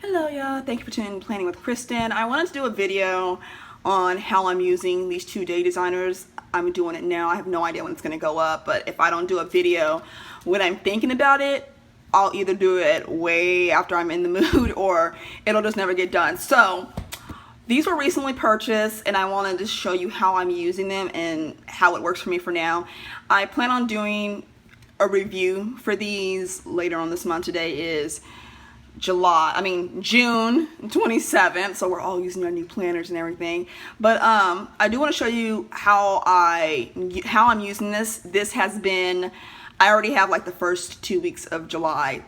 Hello y'all, thank you for tuning in to Planning with Kristen. I wanted to do a video on how I'm using these two day designers. I'm doing it now. I have no idea when it's going to go up, but if I don't do a video when I'm thinking about it, I'll either do it way after I'm in the mood or it'll just never get done. So these were recently purchased and I wanted to show you how I'm using them and how it works for me for now. I plan on doing a review for these later on this month. Today is June 27th, so we're all using our new planners and everything. But I do want to show you how I'm using this. This has been, I already have like the first 2 weeks of July,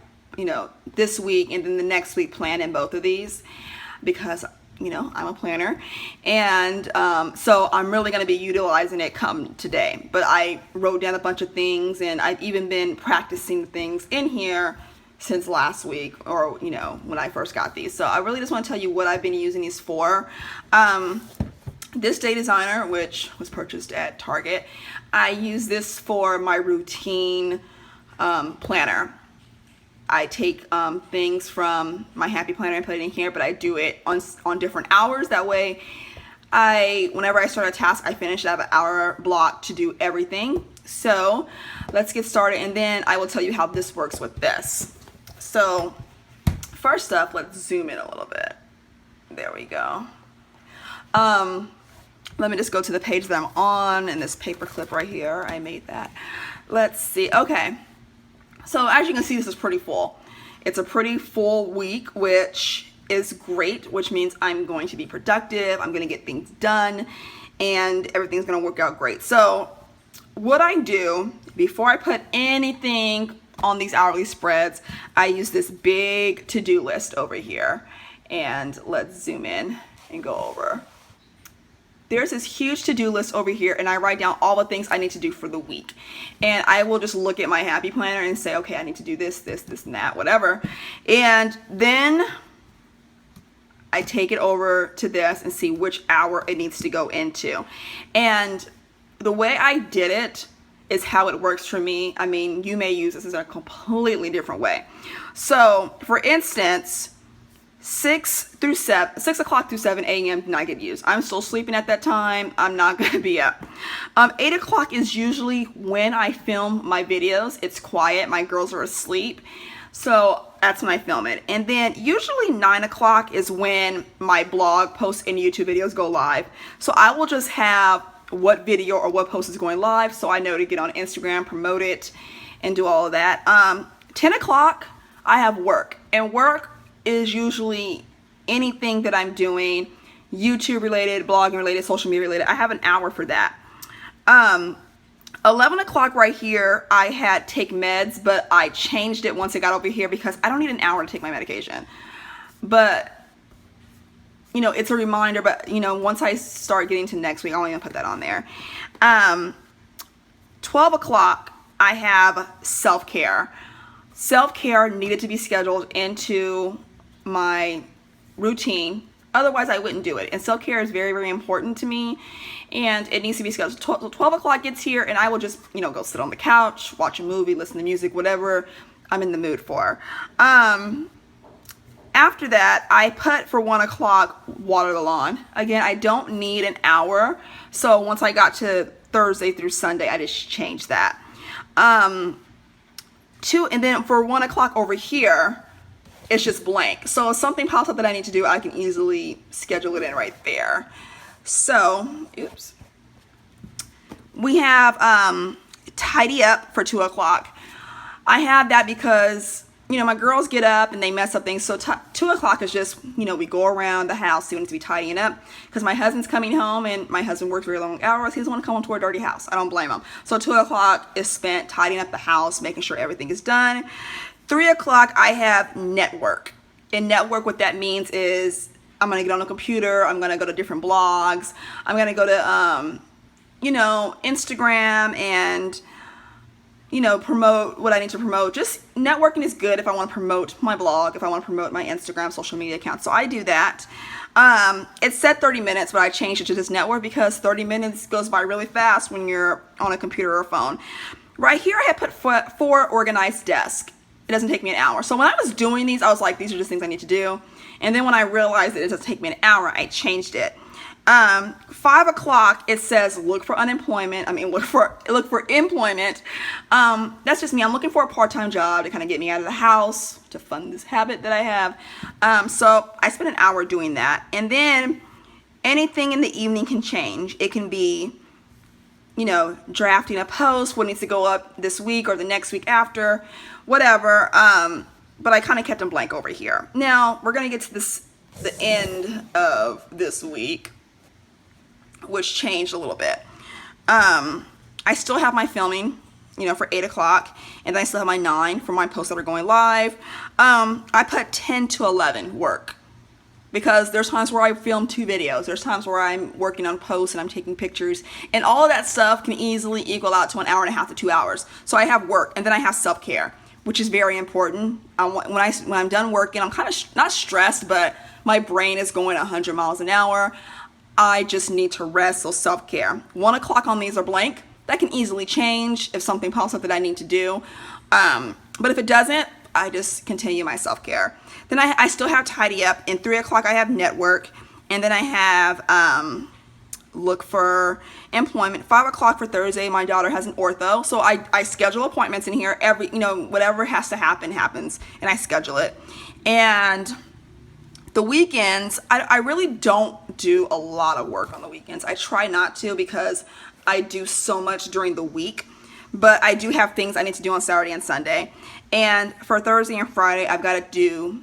this week and then the next week planned in both of these because I'm a planner, and so I'm really going to be utilizing it come today. But I wrote down a bunch of things and I've even been practicing things in here since last week, or when I first got these. So I really just want to tell you what I've been using these for. This day designer, which was purchased at Target, I use this for my routine planner. I take things from my happy planner and put it in here, but I do it on different hours. That way whenever I start a task, I finish it. I have an hour block to do everything. So let's get started, and then I will tell you how this works with this. So first up, let's zoom in a little bit. There we go. Let me just go to the page that I'm on, and this paper clip right here, I made that. Let's see. Okay, so as you can see, this is pretty full. It's a pretty full week, which is great, which means I'm going to be productive, I'm going to get things done, and everything's going to work out great. So what I do before I put anything on these hourly spreads, I use this big to-do list over here, and let's zoom in and go over. There's this huge to-do list over here, and I write down all the things I need to do for the week, and I will just look at my happy planner and say, okay, I need to do this, this, this, and that, whatever. And then I take it over to this and see which hour it needs to go into. And the way I did it is how it works for me. I mean, you may use this in a completely different way. So for instance, 6 o'clock through 7 a.m. did not get used. I'm still sleeping at that time. I'm not going to be up. 8 o'clock is usually when I film my videos. It's quiet. My girls are asleep. So that's when I film it. And then usually 9 o'clock is when my blog posts and YouTube videos go live. So I will just have what video or what post is going live, so I know to get on Instagram, promote it, and do all of that. 10 o'clock, I have work. And work is usually anything that I'm doing, YouTube related, blogging related, social media related. I have an hour for that. 11 o'clock right here, I had take meds, but I changed it once it got over here because I don't need an hour to take my medication. But it's a reminder, but once I start getting to next week, I'll even put that on there. 12 o'clock, I have self-care. Self-care needed to be scheduled into my routine. Otherwise, I wouldn't do it. And self-care is very, very important to me, and it needs to be scheduled. 12 o'clock gets here, and I will just, go sit on the couch, watch a movie, listen to music, whatever I'm in the mood for. After that, I put for 1 o'clock, water the lawn. Again, I don't need an hour. So once I got to Thursday through Sunday, I just changed that. And then for 1 o'clock over here, it's just blank. So if something pops up that I need to do, I can easily schedule it in right there. So, oops. We have tidy up for 2 o'clock. I have that because my girls get up and they mess up things. So 2 o'clock is just, we go around the house, see what needs to be tidying up. Because my husband's coming home, and my husband works very long hours. He doesn't want to come home to a dirty house. I don't blame him. So 2 o'clock is spent tidying up the house, making sure everything is done. 3 o'clock, I have network. And network, what that means is I'm going to get on the computer. I'm going to go to different blogs. I'm going to go to, Instagram and promote what I need to promote. Just networking is good if I want to promote my blog, if I want to promote my Instagram, social media account. So I do that. It's set 30 minutes, but I changed it to this network because 30 minutes goes by really fast when you're on a computer or a phone. Right here, I have put 4 organized desks. It doesn't take me an hour. So when I was doing these, I was like, these are just things I need to do. And then when I realized that it doesn't take me an hour, I changed it. 5 o'clock, it says look for unemployment. I mean, look for employment. That's just me. I'm looking for a part-time job to kind of get me out of the house, to fund this habit that I have. So I spent an hour doing that. And then anything in the evening can change. It can be, you know, drafting a post, what needs to go up this week or the next week after, whatever. But I kind of kept them blank over here. Now we're going to get to the end of this week, which changed a little bit. I still have my filming, you know, for 8 o'clock, and then I still have my 9 for my posts that are going live. I put 10 to 11 work, because there's times where I film 2 videos. There's times where I'm working on posts and I'm taking pictures, and all of that stuff can easily equal out to 1.5 hours to 2 hours. So I have work, and then I have self-care, which is very important. When I'm done working, I'm kind of not stressed, but my brain is going 100 miles an hour. I just need to rest, so self-care. 1 o'clock on these are blank. That can easily change if something pops up that I need to do. But if it doesn't, I just continue my self-care. Then I still have tidy up. And 3 o'clock I have network. And then I have look for employment. 5 o'clock for Thursday, my daughter has an ortho. So I schedule appointments in here. Whatever has to happen, happens. And I schedule it. And the weekends, I really don't do a lot of work on the weekends. I try not to, because I do so much during the week. But I do have things I need to do on Saturday and Sunday. And for Thursday and Friday, I've got to do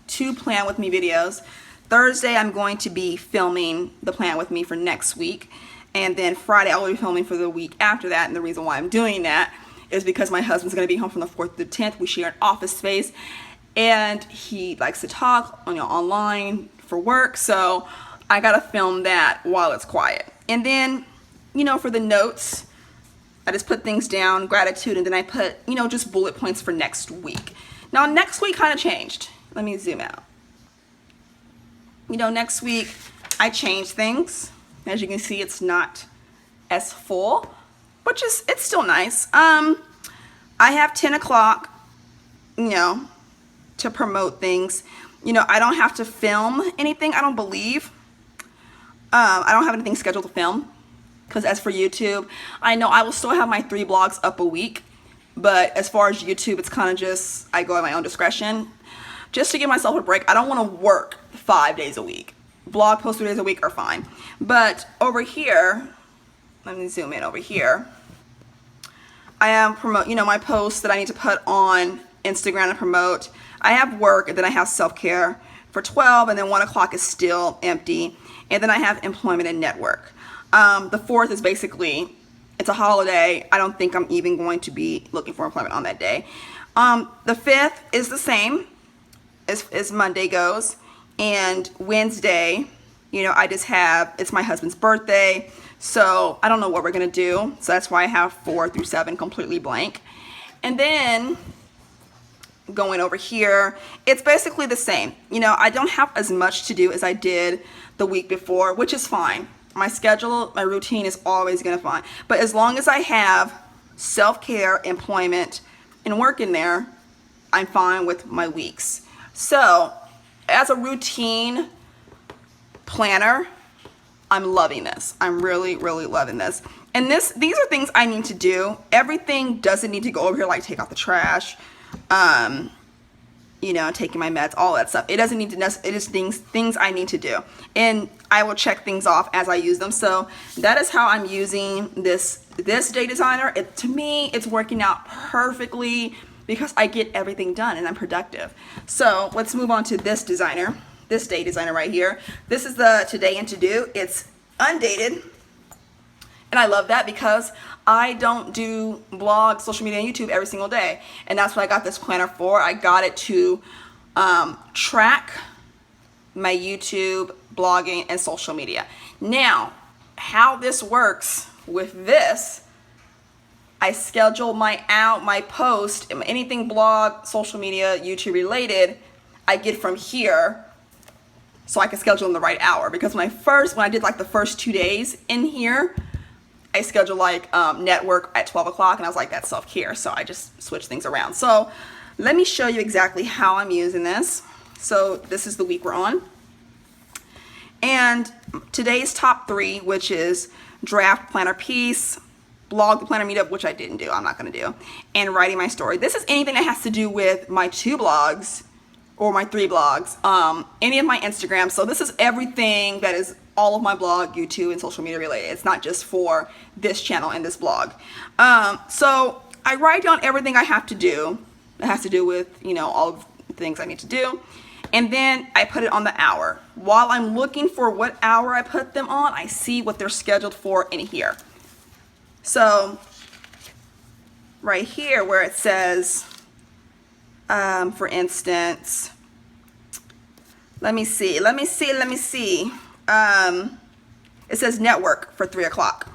2 Plan With Me videos. Thursday, I'm going to be filming the Plan With Me for next week. And then Friday, I'll be filming for the week after that. And the reason why I'm doing that is because my husband's going to be home from the 4th to the 10th. We share an office space. And he likes to talk online for work, so I gotta film that while it's quiet. And then, you know, for the notes, I just put things down, gratitude, and then I put, you know, just bullet points for next week. Now, next week kind of changed. Let me zoom out. You know, next week I changed things. As you can see, it's not as full, which is, it's still nice. I have 10 o'clock, you know, to promote things. You know, I don't have to film anything, I don't believe. I don't have anything scheduled to film, because as for YouTube, I know I will still have my 3 blogs up a week, but as far as YouTube, it's kind of just, I go at my own discretion, just to give myself a break. I don't want to work 5 days a week. Blog posts 3 days a week are fine. But over here, let me zoom in over here, I am my posts that I need to put on Instagram to promote. I have work, and then I have self-care for 12, and then 1 o'clock is still empty. And then I have employment and network. The 4th is basically, it's a holiday. I don't think I'm even going to be looking for employment on that day. The 5th is the same as Monday goes. And Wednesday, you know, I just have, it's my husband's birthday. So I don't know what we're going to do. So that's why I have 4 through 7 completely blank. And then going over here, it's basically the same. You know, I don't have as much to do as I did the week before, which is fine. My schedule, my routine is always gonna fine. But as long as I have self-care, employment, and work in there, I'm fine with my weeks. So as a routine planner, I'm loving this. I'm really, really loving this. And these are things I need to do. Everything doesn't need to go over here, like take out the trash, you know, taking my meds, all that stuff. It doesn't need to, it is things I need to do. And I will check things off as I use them. So that is how I'm using this day designer. To me, it's working out perfectly because I get everything done and I'm productive. So let's move on to this designer, this day designer right here. This is the today and to do. It's undated. And I love that because I don't do blog, social media, and YouTube every single day. And that's what I got this planner for. I got it to track my YouTube, blogging, and social media. Now, how this works with this, I schedule my post, anything blog, social media, YouTube related, I get from here so I can schedule in the right hour. Because when I did like the first 2 days in here, I schedule like network at 12 o'clock, and I was like, that's self-care, so I just switched things around. So let me show you exactly how I'm using this. So this is the week we're on. And today's top 3, which is draft planner piece, blog the planner meetup, which I didn't do, I'm not going to do, and writing my story. This is anything that has to do with my 2 blogs or my 3 blogs, any of my Instagram. So this is everything that is all of my blog, YouTube, and social media related. It's not just for this channel and this blog. So I write down everything I have to do that has to do with, you know, all of the things I need to do. And then I put it on the hour. While I'm looking for what hour I put them on, I see what they're scheduled for in here. So right here where it says, for instance, let me see. It says network for 3 o'clock.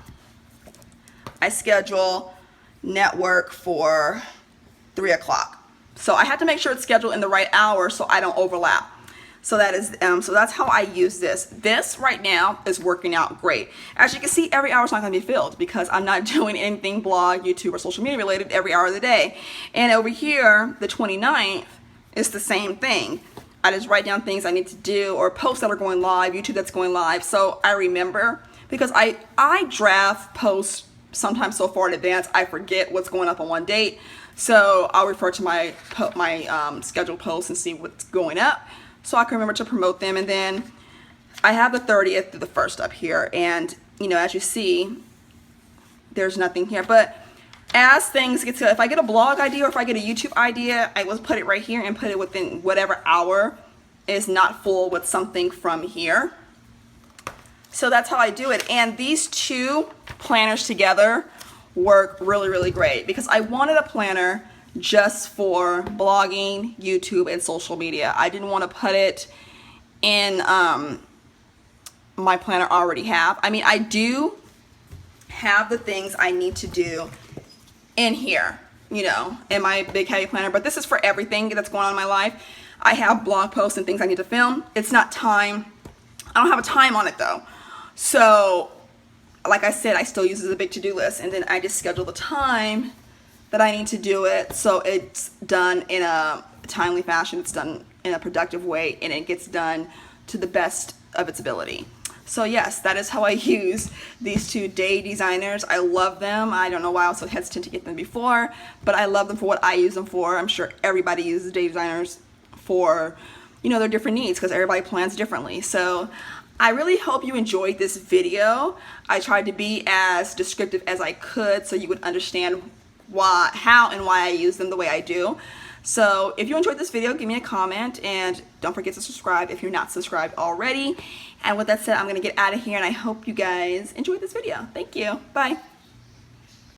I schedule network for 3 o'clock. So I have to make sure it's scheduled in the right hour so I don't overlap. So that is, so that's how I use this. This right now is working out great. As you can see, every hour is not going to be filled because I'm not doing anything blog, YouTube, or social media related every hour of the day. And over here, the 29th is the same thing. I just write down things I need to do or posts that are going live, YouTube that's going live. So I remember, because I draft posts sometimes so far in advance, I forget what's going up on one date. So I'll refer to my scheduled posts and see what's going up so I can remember to promote them. And then I have the 30th to the 1st up here. And, you know, as you see, there's nothing here. But as things get to, if I get a blog idea or if I get a YouTube idea, I will put it right here and put it within whatever hour is not full with something from here. So that's how I do it. And these 2 planners together work really, really great because I wanted a planner just for blogging, YouTube, and social media. I didn't want to put it in my planner I already have. I mean, I do have the things I need to do in here, you know, in my big heavy planner, but this is for everything that's going on in my life. I have blog posts and things I need to film. It's not time. I don't have a time on it though. So like I said, I still use it as a big to-do list, and then I just schedule the time that I need to do it so it's done in a timely fashion, it's done in a productive way, and it gets done to the best of its ability. So yes, that is how I use these 2 day designers. I love them. I don't know why I was so hesitant to get them before, but I love them for what I use them for. I'm sure everybody uses day designers for, you know, their different needs because everybody plans differently. So I really hope you enjoyed this video. I tried to be as descriptive as I could so you would understand why, how and why I use them the way I do. So if you enjoyed this video, give me a comment and don't forget to subscribe if you're not subscribed already. And with that said, I'm going to get out of here and I hope you guys enjoyed this video. Thank you. Bye.